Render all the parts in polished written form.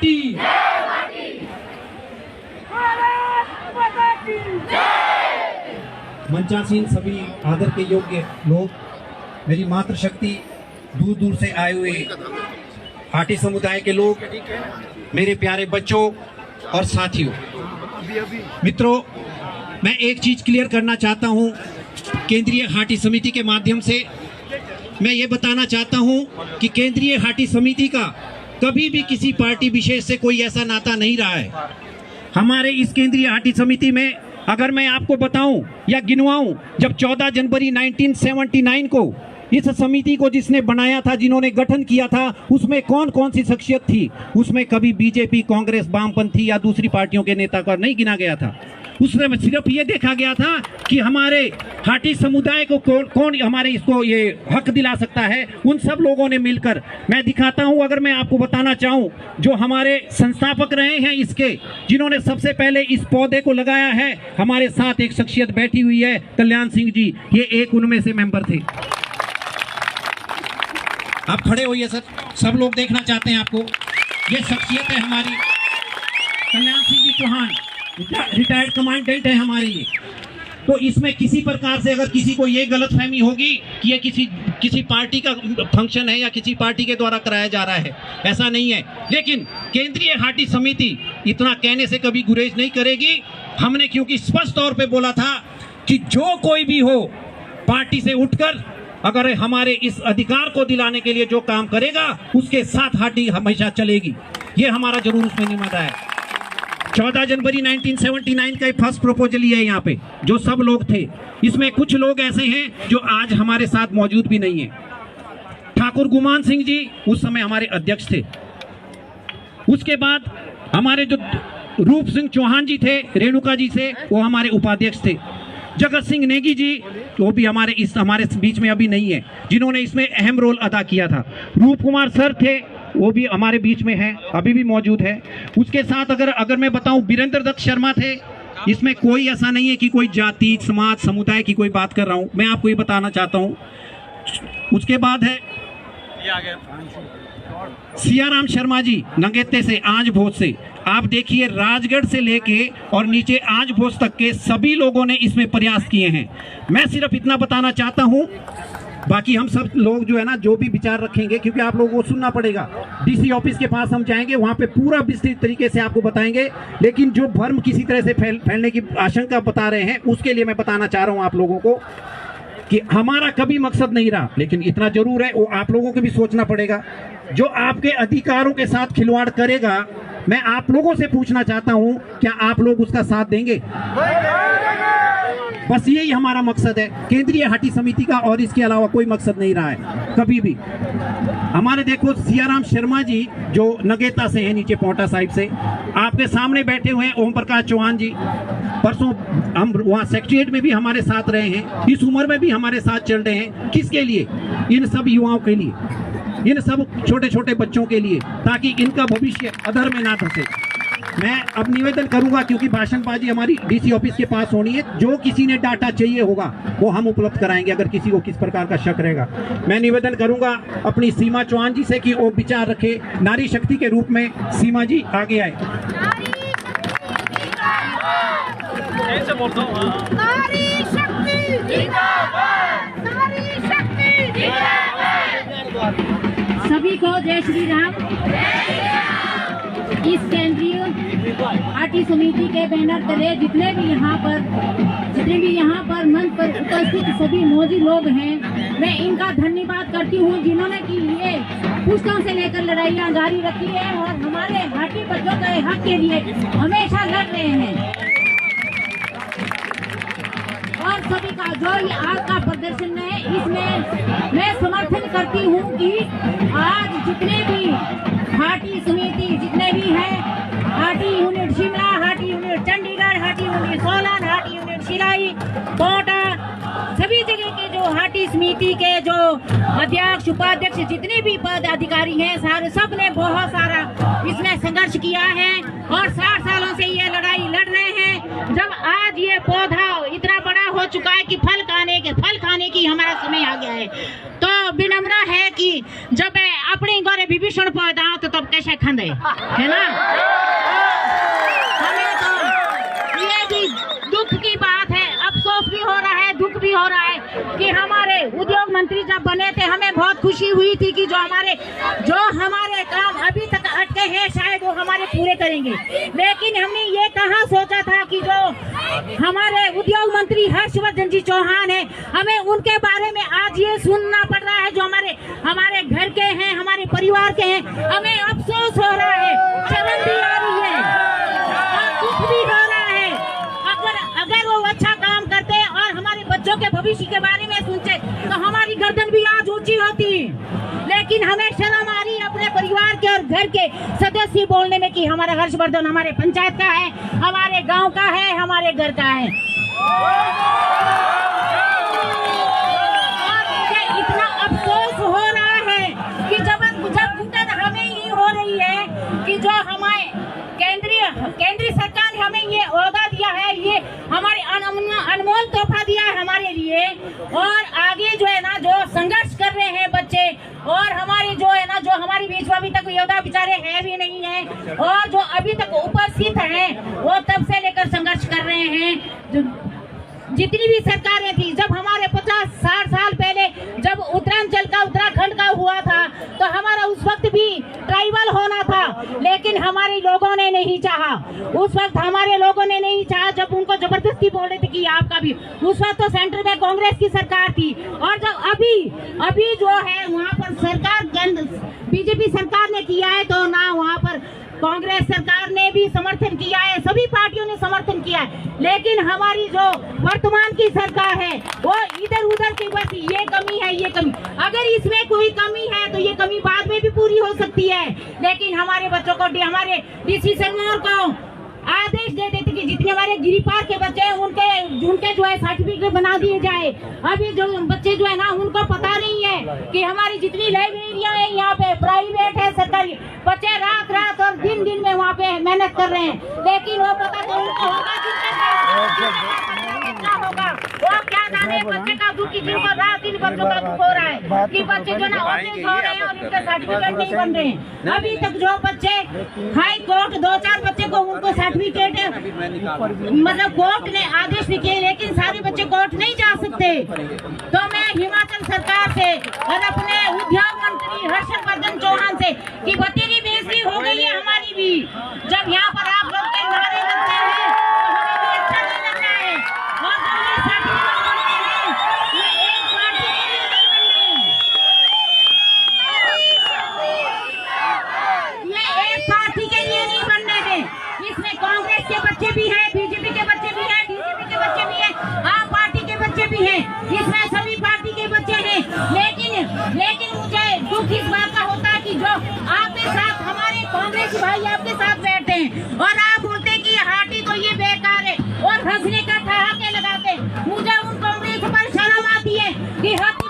हाटी। मंचासीन सभी आदर के योग्य लोग, मेरी मातृशक्ति, दूर दूर से आए हुए हाटी समुदाय के लोग, मेरे प्यारे बच्चों और साथियों, मित्रों, मैं एक चीज क्लियर करना चाहता हूं। केंद्रीय हाटी समिति के माध्यम से मैं ये बताना चाहता हूं कि केंद्रीय हाटी समिति का कभी भी किसी पार्टी विशेष से कोई ऐसा नाता नहीं रहा है। हमारे इस केंद्रीय हाटी समिति में अगर मैं आपको बताऊं या गिनवाऊं, जब 14 जनवरी 1979 को इस समिति को जिसने बनाया था, जिन्होंने गठन किया था, उसमें कौन कौन सी शख्सियत थी? उसमें कभी बीजेपी, कांग्रेस, वामपंथी या दूसरी पार्टियों के नेता का नहीं गिना गया था। उसमें सिर्फ ये देखा गया था कि हमारे हाटी समुदाय को कौन हमारे इसको ये हक दिला सकता है। उन सब लोगों ने मिलकर, मैं दिखाता हूं, अगर मैं आपको बताना चाहूं, जो हमारे संस्थापक रहे हैं इसके, जिन्होंने सबसे पहले इस पौधे को लगाया है, हमारे साथ एक शख्सियत बैठी हुई है, कल्याण सिंह जी, ये एक उनमें से मेंबर थे। आप खड़े होइए सर, सब लोग देखना चाहते हैं आपको। ये शख्सियत है हमारी, कल्याण सिंह जी चौहान, रिटायर्ड कमांडेंट है हमारे ये। तो इसमें किसी प्रकार से अगर किसी को ये गलतफहमी होगी कि ये किसी पार्टी का फंक्शन है या किसी पार्टी के द्वारा कराया जा रहा है, ऐसा नहीं है। लेकिन केंद्रीय हाटी समिति इतना कहने से कभी गुरेज नहीं करेगी। हमने क्योंकि स्पष्ट तौर पे बोला था कि जो कोई भी हो, पार्टी से उठकर अगर हमारे इस अधिकार को दिलाने के लिए जो काम करेगा, उसके साथ हाटी हमेशा चलेगी। ये हमारा जरूर उसमें निबंध है। 14 जनवरी 1979 का फर्स्ट प्रपोजल ही है यहाँ पे, जो सब लोग थे। इसमें कुछ लोग ऐसे हैं जो आज हमारे साथ मौजूद भी नहीं है। ठाकुर गुमान सिंह जी उस समय हमारे अध्यक्ष थे। उसके बाद हमारे जो रूप सिंह चौहान जी थे, रेणुका जी से, वो हमारे उपाध्यक्ष थे। जगत सिंह नेगी जी, वो भी हमारे बीच में अभी नहीं है, जिन्होंने इसमें अहम रोल अदा किया था। रूप कुमार सर थे, वो भी हमारे बीच में है, अभी भी मौजूद है। उसके साथ अगर मैं बताऊं, वीरेंद्र दत्त शर्मा थे। इसमें कोई ऐसा नहीं है कि कोई जाति, समाज, समुदाय की कोई बात कर रहा हूं, मैं आपको ये बताना चाहता हूं। उसके बाद है सियाराम शर्मा जी, नंगेते से, आंज भोज से। आप देखिए, राजगढ़ से लेके और नीचे आंज भोज तक के सभी लोगों ने इसमें प्रयास किए हैं। मैं सिर्फ इतना बताना चाहता हूं, बाकी हम सब लोग जो है ना, जो भी विचार रखेंगे, क्योंकि आप लोगों को सुनना पड़ेगा। डीसी ऑफिस के पास हम जाएंगे, वहां पे पूरा विस्तृत तरीके से आपको बताएंगे। लेकिन जो भ्रम किसी तरह से फैलने की आशंका बता रहे हैं, उसके लिए मैं बताना चाह रहा हूं आप लोगों को कि हमारा कभी मकसद नहीं रहा। लेकिन इतना जरूर है, वो आप लोगों को भी सोचना पड़ेगा। जो आपके अधिकारों के साथ खिलवाड़ करेगा, मैं आप लोगों से पूछना चाहता हूं, क्या आप लोग उसका साथ देंगे? बस यही हमारा मकसद है, केंद्रीय हाटी समिति का, और इसके अलावा कोई मकसद नहीं रहा है कभी भी। हमारे देखो सियाराम शर्मा जी, जो नगेता से हैं, नीचे पोंटा साइड से, आपके सामने बैठे हुए हैं ओम प्रकाश चौहान जी। परसों हम वहाँ सेक्रेटरीट में भी हमारे साथ रहे हैं, इस उम्र में भी हमारे साथ चल रहे हैं। किसके लिए? इन सब युवाओं के लिए, इन सब छोटे छोटे बच्चों के लिए, ताकि इनका भविष्य अधर में ना धंसे। मैं अब निवेदन करूंगा, क्योंकि भाषणबाजी हमारी डीसी ऑफिस के पास होनी है। जो किसी ने डाटा चाहिए होगा वो हम उपलब्ध कराएंगे, अगर किसी को किस प्रकार का शक रहेगा। मैं निवेदन करूंगा अपनी सीमा चौहान जी से कि वो विचार रखे। नारी शक्ति के रूप में सीमा जी आगे आए। नारी शक्ति जिंदाबाद, नारी शक्ति जिंदाबाद। सभी को जय श्री राम। इस केंद्रीय हाटी समिति के बैनर तले जितने भी यहाँ पर मंच पर उपस्थित सभी मौजूद लोग हैं, मैं इनका धन्यवाद करती हूँ, जिन्होंने कि ये पुस्तकों से लेकर लड़ाइयाँ जारी रखी है और हमारे हाटी बच्चों के हक के लिए हमेशा लड़ रहे हैं। और सभी का जो ये आज का प्रदर्शन है, इसमें मैं समर्थन करती हूँ कि आज जितने भी हाटी समिति जितने भी हैं, Hati unit Shimla, Hati unit Chandigarh, Hati unit Solan, Hati unit Shillai, Kota, सभी जगह के जो हाटी समिति के जो अध्यक्ष, उपाध्यक्ष, जितने भी पद अधिकारी हैं, सारे सब ने बहुत सारा इसमें संघर्ष किया है और 60 सालों से ये लड़ाई लड़ रहे हैं। जब आज ये पौधा इतना बड़ा हो चुका है कि फल खाने की हमारा समय आ गया है, तो विनम्र है कि जब अपने घरे विभीषण पैदा तो तब कैसे खंदे है ना। हमें तो ये भी दुख की बात है, अफसोस भी हो रहा है, दुख भी हो रहा है कि हमारे उद्योग मंत्री जब बने थे हमें बहुत खुशी हुई थी कि जो हमारे काम अभी तक अटके हैं शायद वो हमारे पूरे करेंगे। लेकिन हमने ये कहाँ सोचा था कि जो हमारे उद्योग मंत्री हर्षवर्धन जी चौहान है, हमें उनके बारे में आज ये सुनना पड़ रहा है जो हमारे घर के हैं, हमारे परिवार के हैं। हमें अफसोस हो रहा है, शर्म भी आ रही है और दुख भी हो रहा है। अगर वो अच्छा काम करते और हमारे बच्चों के भविष्य के बारे में सोचे तो हमारी गर्दन भी आज ऊंची होती। लेकिन हमें शर्म आ रही है अपने परिवार के और घर के सदस्य बोलने में कि हमारा हर्षवर्धन हमारे पंचायत का है, हमारे गांव का है, हमारे घर का है। और मुझे इतना अफसोस हो रहा है कि जब घुटन हमें ये हो रही है कि जो हमारे केंद्रीय सरकार ने हमें ये ओहदा दिया है, ये हमारे अनमोल तोहफा दिया है हमारे लिए। और आगे जो है ना जो संघर्ष कर रहे हैं बच्चे और हमारे जो है ना जो हमारे बीच में अभी तक योद्धा बेचारे हैं भी नहीं है और जो अभी तक उपस्थित हैं वो तब से लेकर संघर्ष कर रहे हैं। जितनी भी सरकारें थी, जब हमारे 50-60 साल पहले जब उत्तराखंड का हुआ था तो हमारा उस वक्त भी ट्राइबल होना था, लेकिन हमारे लोगों ने नहीं चाहा। उस वक्त हमारे लोगों ने नहीं चाहा जब उनको जबरदस्ती बोल रहे थे कि आपका भी। उस वक्त तो सेंटर में कांग्रेस की सरकार थी और जब अभी जो है वहाँ पर सरकार बीजेपी सरकार ने किया है तो ना वहाँ पर कांग्रेस सरकार ने भी समर्थन किया है, सभी पार्टियों ने समर्थन किया है। लेकिन हमारी जो वर्तमान की सरकार है वो इधर उधर की बस ये कमी है, ये कमी। अगर इसमें कोई कमी है तो ये कमी बाद में भी पूरी हो सकती है। लेकिन हमारे बच्चों को हमारे डीसी सिरमौर को आदेश दे देते कि जितने हमारे गिरिपार के बच्चे हैं उनके जो है सर्टिफिकेट बना दिए जाए। अभी जो बच्चे जो है ना उनको पता नहीं है कि हमारी जितनी लाइब्रेरियां हैं यहाँ पे प्राइवेट है, सरकारी, बच्चे रात और दिन में वहाँ पे मेहनत कर रहे हैं। लेकिन वो पता तो उनको होगा वो क्या जाने बच्चे का दुख की जिनको रात दिन बच्चों का दुख हो रहा है कि बच्चे जो ना ऑफिस हो रहे हैं और उनके सर्टिफिकेट नहीं बन रहे हैं। अभी तक जो बच्चे हाई कोर्ट 2-4 बच्चे को उनको सर्टिफिकेट मतलब कोर्ट ने आदेश भी किए लेकिन सारे बच्चे कोर्ट नहीं जा सकते। तो मैं हिमाचल सरकार से और अपने उद्योग मंत्री हर्षवर्धन चौहान से कि बतेरी बेइज्जती हो गई है हमारी भी। जब यहाँ पर आप लोग के नारे लगते हैं तो हमें भी अच्छा नहीं लगता है। और जो ये सर्टिफिकेट बनते हैं ये एक पार्टी के लिए नहीं बनने दें। इसमें कांग्रेस के बच्चे भी हैं, बीजेपी के बच्चे भी हैं, डीजीपी के बच्चे भी हैं, आम पार्टी के बच्चे भी हैं, इसमें सभी पार्टी के बच्चे हैं। लेकिन मुझे दुख इस बात का होता है कि जो आपके साथ हमारे कांग्रेस भाई आपके साथ बैठते हैं और आप बोलते हैं कि हाटी तो ये बेकार है और हंसने का ठहाके लगाते हैं। मुझे उन कांग्रेस पर शर्म आती है कि हाथी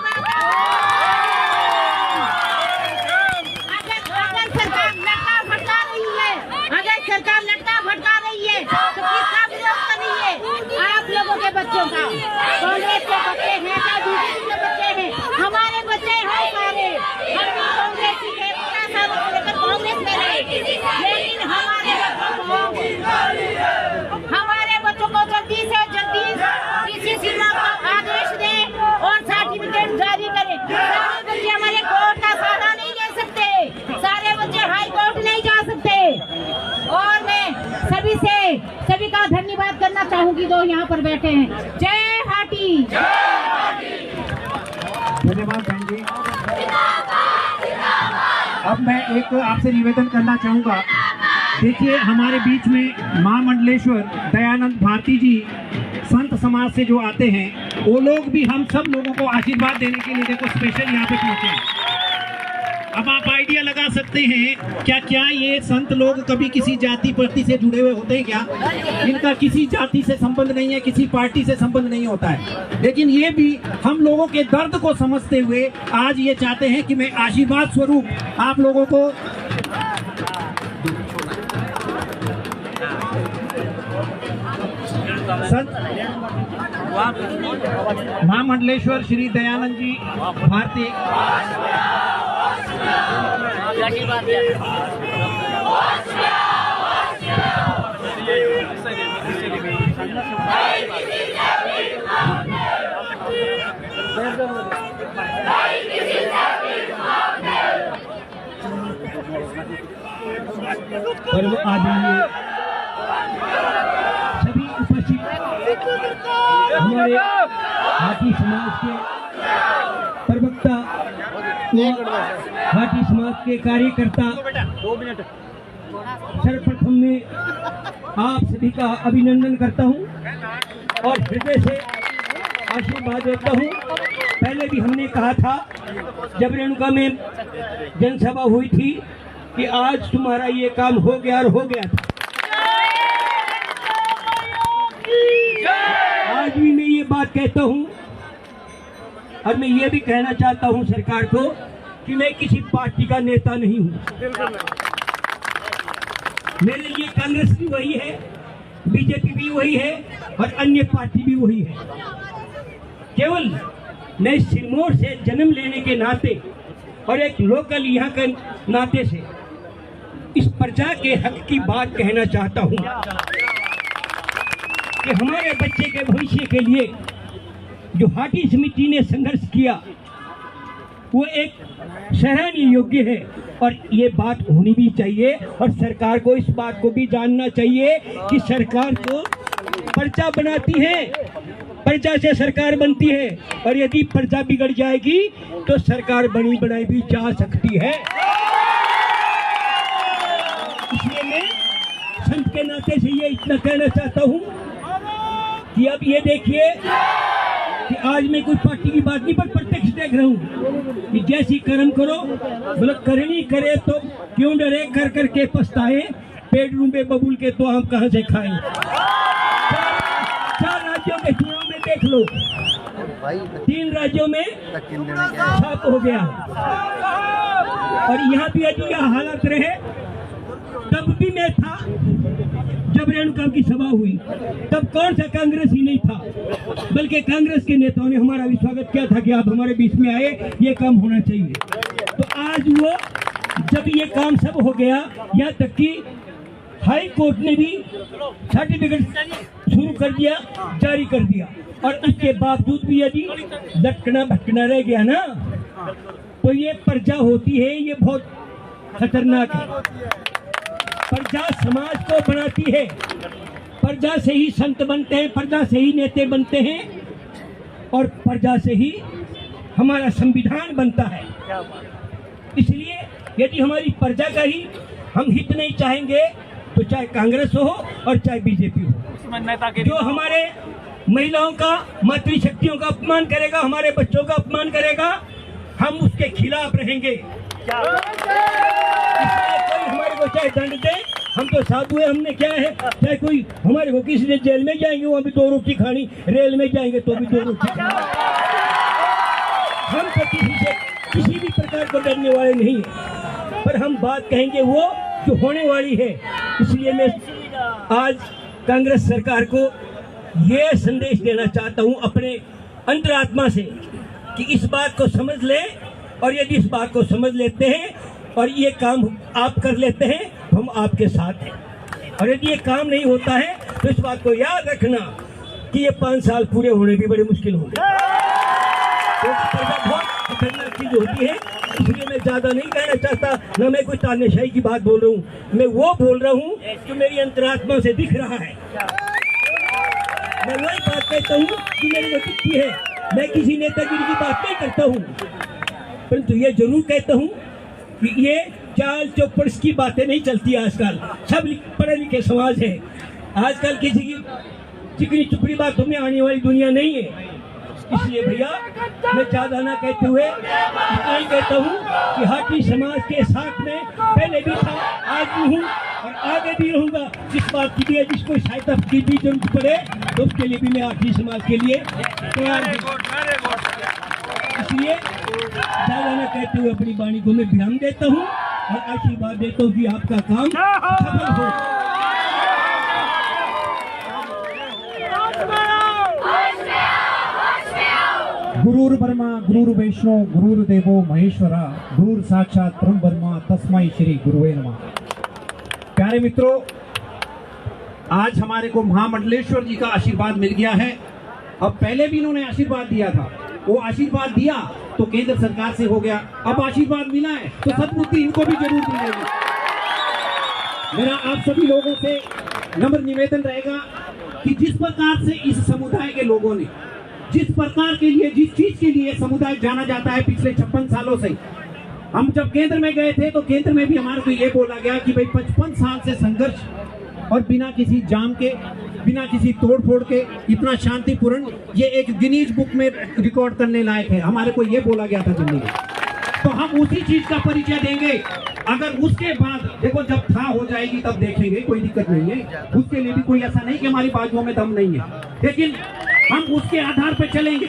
सरकार लटका भटका रही है तो किसका विरोध कर रही है? आप लोगों के बच्चों का। कांग्रेस के बच्चे हैं या बीजेपी के बच्चे हैं, हमारे बच्चे हैं सारे। हम भी कांग्रेस ही थे, 50 सालों से लेकर कांग्रेस में रहे। लेकिन हमारे बच्चों को जल्दी से जल्दी किसी सीमा का आदेश दें और सर्टिफिकेट जारी करें। सारे बच्चे हमारे कोर्ट का सहारा नहीं ले सकते, सारे बच्चे हाई कोर्ट नहीं जा सकते। और मैं सभी का धन्यवाद करना चाहूंगी जो यहाँ पर बैठे हैं। जय हाटी। धन्यवाद बहन जी। अब मैं एक आपसे निवेदन करना चाहूंगा। देखिए हमारे बीच में महामंडलेश्वर दयानंद भारती जी संत समाज से जो आते हैं वो लोग भी हम सब लोगों को आशीर्वाद देने के लिए देखो स्पेशल यहाँ पे पहुंचे हैं। अब आप आइडिया लगा सकते हैं क्या ये संत लोग कभी किसी जाति पार्टी से जुड़े हुए होते हैं क्या? इनका किसी जाति से संबंध नहीं है, किसी पार्टी से संबंध नहीं होता है। लेकिन ये भी हम लोगों के दर्द को समझते हुए आज ये चाहते हैं कि मैं आशीर्वाद स्वरूप आप लोगों को संत महामंडलेश्वर श्री दयानंद जी भारती पर्व आदरणीय सभी उपस्थित हमारे हाटी समाज के प्रवक्ता हाटी समाज के कार्यकर्ता, सर्वप्रथम मैं आप सभी का अभिनंदन करता हूं और हृदय से आशीर्वाद देता हूं। पहले भी हमने कहा था जब रेणुका में जनसभा हुई थी कि आज तुम्हारा ये काम हो गया और हो गया था। आज भी मैं ये बात कहता हूं और मैं ये भी कहना चाहता हूं सरकार को कि मैं किसी पार्टी का नेता नहीं हूं। मेरे लिए कांग्रेस भी वही है, बीजेपी भी वही है और अन्य पार्टी भी वही है। केवल मैं सिरमौर से जन्म लेने के नाते और एक लोकल यहाँ के नाते से इस प्रजा के हक की बात कहना चाहता हूँ कि हमारे बच्चे के भविष्य के लिए जो हाटी समिति ने संघर्ष किया वो एक सराहनीय योग्य है और ये बात होनी भी चाहिए और सरकार को इस बात को भी जानना चाहिए कि सरकार को प्रजा बनाती है, प्रजा से सरकार बनती है और यदि प्रजा बिगड़ जाएगी तो सरकार बनी बनाई भी जा सकती है। इसलिए मैं संत के नाते से ये इतना कहना चाहता हूँ कि अब ये देखिए कि आज मैं कोई पार्टी की बात नहीं पर प्रत्यक्ष देख रहा हूँ कि जैसी कर्म करो मतलब करनी करे तो क्यों डरे, कर करके पछताए, पेट रूबे बबूल के तो हम कहाँ से खाएं। चार राज्यों के चुनाव में देख लो, 3 राज्यों में साफ हो गया और यहाँ भी यदि यह हालत रहे तब भी मैं था जब रेणुका की सभा हुई तब कौन सा कांग्रेस ही नहीं था, बल्कि कांग्रेस के नेताओं ने हमारा भी स्वागत किया था कि आप हमारे बीच में आए, ये काम होना चाहिए। तो आज वो जब ये काम सब हो गया, यहाँ तक कि हाई कोर्ट ने भी सर्टिफिकेट शुरू कर दिया, जारी कर दिया और उसके बावजूद भी यदि लटकना भटकना रह गया ना तो ये प्रजा होती है, ये बहुत खतरनाक है। प्रजा समाज को बनाती है, प्रजा से ही संत बनते हैं, प्रजा से ही नेता बनते हैं और प्रजा से ही हमारा संविधान बनता है। इसलिए यदि हमारी प्रजा का ही हम हित नहीं चाहेंगे तो चाहे कांग्रेस हो और चाहे बीजेपी हो, जो हमारे महिलाओं का मातृशक्तियों का अपमान करेगा, हमारे बच्चों का अपमान करेगा, हम उसके खिलाफ रहेंगे। कोई हमारे को चाहे दंड दे, हम तो साधु है, हमने क्या है, चाहे कोई हमारे को किसी ने जेल में जाएंगे वहाँ भी 2 रोटी खानी, रेल में जाएंगे तो भी 2 रोटी खानी। हम तो किसी भी प्रकार को डरने वाले नहीं है, पर हम बात कहेंगे वो जो होने वाली है। इसलिए मैं आज कांग्रेस सरकार को ये संदेश देना चाहता हूँ अपने अंतरात्मा से कि इस बात को समझ ले और यदि इस बात को समझ लेते हैं और ये काम आप कर लेते हैं तो हम आपके साथ हैं, और यदि ये काम नहीं होता है तो इस बात को याद रखना कि ये 5 साल पूरे होने भी बड़े मुश्किल होंगे। तो बहुत खतरनाक चीज होती है, इसलिए मैं ज्यादा नहीं कहना चाहता, न मैं कोई तानाशाही की बात बोल रहा हूँ, मैं वो बोल रहा हूँ जो मेरी अंतरात्मा से दिख रहा है। मैं वही बात कहता हूँ कि मेरी वो दिखती है, मैं किसी नेतागिरी की बात नहीं करता हूँ, परंतु ये जरूर कहता हूँ कि ये चाल चौपड़ की बातें नहीं चलती आजकल। सब पढ़े लिखे समाज है, आजकल किसी की चिकनी चुपड़ी बातों में आने वाली दुनिया नहीं है। इसलिए भैया मैं ज्यादा ना कहते हुए इतना ही कहता हूँ कि हाटी समाज के साथ में पहले भी था, आज भी हूँ और आगे भी रहूँगा। जिस बात की भी है, जिसको सहायता की भी जरूरत पड़े तो उसके लिए भी मैं हाटी समाज के लिए तैयार हूँ। इसलिए ज्यादा ना कहते हुए अपनी वाणी को मैं विराम देता हूँ और आशीर्वाद देता हूँ कि आपका काम सफल हो। गुरुर् ब्रह्मा गुरुर्विष्णु गुरुर्देवो महेश्वरा गुरुर् साक्षात परम ब्रह्मा तस्मै श्री गुरुवे नमः। प्यारे मित्रों, आज हमारे को महामंडलेश्वर जी का आशीर्वाद मिल गया है। अब पहले भी इन्होंने आशीर्वाद दिया था, वो आशीर्वाद दिया तो केंद्र सरकार से हो गया, अब आशीर्वाद मिला है तो सद्बुद्धि इनको भी जरूर मिलेगी। मेरा आप सभी लोगों से नम्र निवेदन रहेगा कि जिस प्रकार से इस समुदाय के लोगों ने, जिस प्रकार के लिए, जिस चीज के लिए समुदाय जाना जाता है पिछले 56 सालों से, हम जब केंद्र में गए थे तो केंद्र में भी हमारे को ये बोला गया कि भाई 55 साल से संघर्ष और बिना किसी जाम के, बिना किसी तोड़ फोड़ के इतना शांतिपूर्ण, ये एक गिनीज बुक में रिकॉर्ड करने लायक है। हमारे को ये बोला गया था दिल्ली में, तो हम उसी चीज का परिचय देंगे। अगर उसके बाद देखो जब था हो जाएगी तब देखेंगे, कोई दिक्कत नहीं है। उसके लिए भी कोई ऐसा नहीं कि हमारी बाजुओं में दम नहीं है, लेकिन हम उसके आधार पर चलेंगे।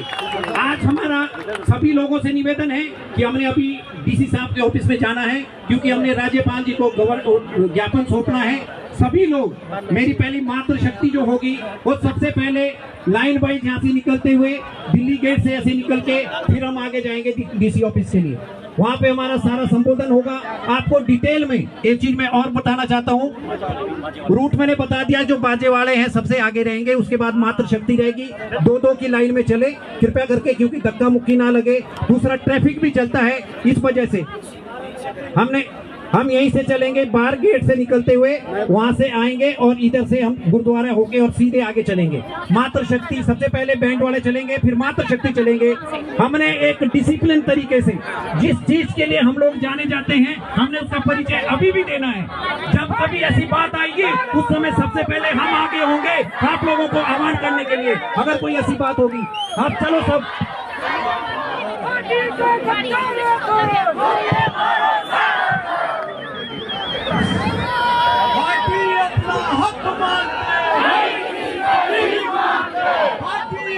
आज हमारा सभी लोगों से निवेदन है कि हमने अभी डीसी साहब के ऑफिस में जाना है, क्योंकि हमने राज्यपाल जी को ज्ञापन सौंपना है। सभी लोग, मेरी पहली मातृ शक्ति जो होगी वो सबसे पहले लाइन वाइज यहाँ से निकलते हुए दिल्ली गेट से ऐसे निकल के फिर हम आगे जाएंगे डीसी ऑफिस के लिए। वहाँ पे हमारा सारा संबोधन होगा। आपको डिटेल में एक चीज मैं और बताना चाहता हूँ, रूट मैंने बता दिया, जो बाजे वाले हैं सबसे आगे रहेंगे, उसके बाद मातृ शक्ति रहेगी। 2-2 की लाइन में चले कृपया करके, क्योंकि धक्का मुक्की ना लगे। दूसरा, ट्रैफिक भी चलता है, इस वजह से हम यहीं से चलेंगे, बाहर गेट से निकलते हुए वहां से आएंगे और इधर से हम गुरुद्वारा होके और सीधे आगे चलेंगे। मातृ शक्ति सबसे पहले बैंड वाले चलेंगे, फिर मातृ शक्ति चलेंगे। हमने एक डिसिप्लिन तरीके से जिस चीज के लिए हम लोग जाने जाते हैं, हमने उसका परिचय अभी भी देना है। जब कभी ऐसी बात आएगी उस समय सबसे पहले हम आगे होंगे आप लोगों को आह्वान करने के लिए। अगर कोई ऐसी बात होगी, आप चलो सब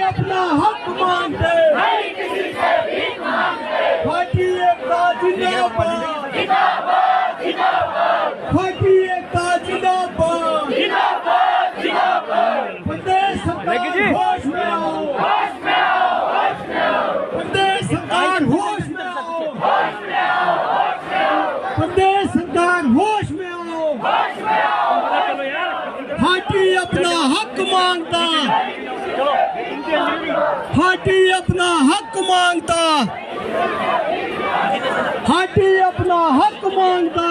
अपना हक मांगते, पार्टी एकता जिंदाबाद, पार्टी एकता जिंदाबाद, प्रदेश सरकार होश में आओ, प्रदेश सरकार होश में आओ, प्रदेश सरकार होश में आओ। पार्टी अपना हक मांगता, पार्टी अपना हक मांगता, पार्टी अपना हक मांगता।